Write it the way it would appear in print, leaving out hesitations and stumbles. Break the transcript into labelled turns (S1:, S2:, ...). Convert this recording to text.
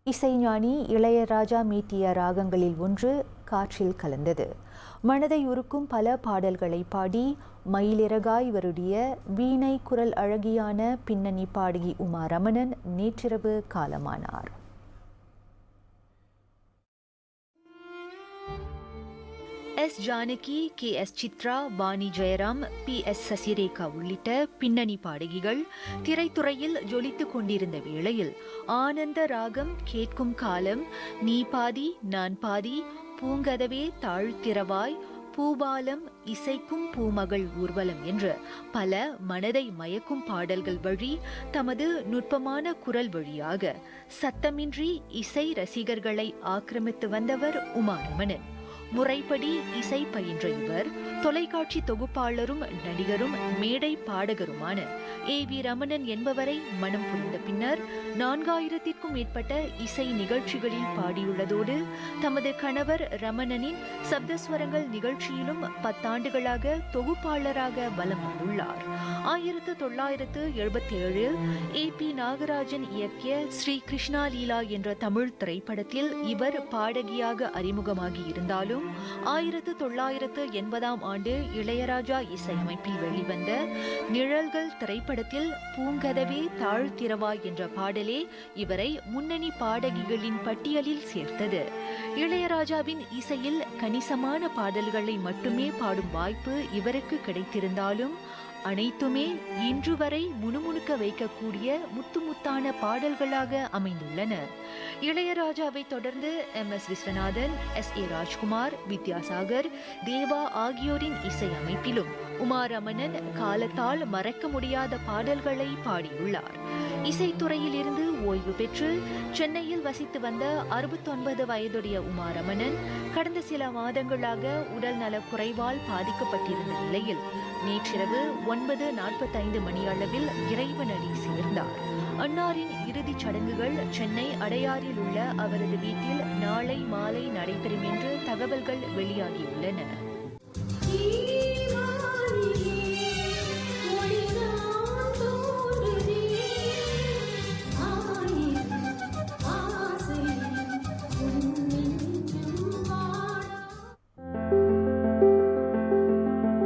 S1: இசைஞானி இளையராஜா மீட்டிய ராகங்களில் ஒன்று காற்றில் கலந்தது. மனதை உருக்கும் பல பாடல்களை பாடி மயிலிறகாய் வருடிய வீணை குரல் அழகியான பின்னணி பாடகி உமா ரமணன் நேற்றிரவு காலமானார். S Janaki, K S Chithra, Vani Jayaram, P S Sasirekha உள்ளிட்ட பின்னணி பாடகிகள் திரைத்துறையில் ஜொலித்துக் கொண்டிருந்த வேளையில் ஆனந்த ராகம் கேட்கும் காலம், நீ பாதி நான் பாதி, பூங்கதவே தாழ்த்திரவாய், பூபாலம், இசைக்கும் பூமகள் ஊர்வலம் என்று பல மனதை மயக்கும் பாடல்கள் வழி தமது நுட்பமான குரல் வழியாக சத்தமின்றி இசை ரசிகர்களை ஆக்கிரமித்து வந்தவர் உமா ரமணன். முறைப்படி இசை பயின்ற இவர் தொலைக்காட்சி தொகுப்பாளரும் நடிகரும் மேடை பாடகருமான வி ரமணன் என்பவரை மனம் புரிந்த பின்னர் 4000க்கும் மேற்பட்ட இசை நிகழ்ச்சிகளில் பாடியுள்ளதோடு தமது கணவர் ரமணனின் சப்தஸ்வரங்கள் நிகழ்ச்சியிலும் 10 ஆண்டுகளாக தொகுப்பாளராக வலம் வந்துள்ளார். 1977 பி நாகராஜன் இயக்கிய ஸ்ரீ கிருஷ்ணா லீலா என்ற தமிழ் திரைப்படத்தில் இவர் பாடகியாக அறிமுகமாகி இருந்தாலும் 1980ஆம் ஆண்டு இளையராஜா இசையமைப்பில் வெளிவந்த நிழல்கள் திரைப்படத்தில் பூங்கதவே தாழ்த்திரவாய் என்ற பாடலே இவரை முன்னணி பாடகிகளின் பட்டியலில் சேர்த்தது. இளையராஜாவின் இசையில் கணிசமான பாடல்களை மட்டுமே பாடும் வாய்ப்பு இவருக்கு கிடைத்திருந்தாலும் அனைத்துமே இன்று வரை முணுமுணுக்க வைக்கக்கூடிய முத்தான பாடல்களாக அமைந்துள்ளன. இளையராஜாவை தொடர்ந்து MS விஸ்வநாதன், SA ராஜ்குமார், வித்யாசாகர், தேவா ஆகியோரின் இசையமைப்பிலும் உமா ரமணன் காலத்தால் மறக்க முடியாத பாடல்களை பாடியுள்ளார். இசைத்துறையில் இருந்து ஓய்வு பெற்று சென்னையில் வசித்து வந்த 69 வயதுடைய உமா ரமணன் கடந்த சில மாதங்களாக உடல் நல குறைவால் பாதிக்கப்பட்டிருந்த நிலையில் நேற்றிரவு 9:45 மணியளவில் இறைவனடி சேர்ந்தார். அன்னாரின் இறுதிச் சடங்குகள் சென்னை அடையாறில் உள்ள அவரது வீட்டில் நாளை மாலை நடைபெறும் என்று தகவல்கள் வெளியாகியுள்ளன.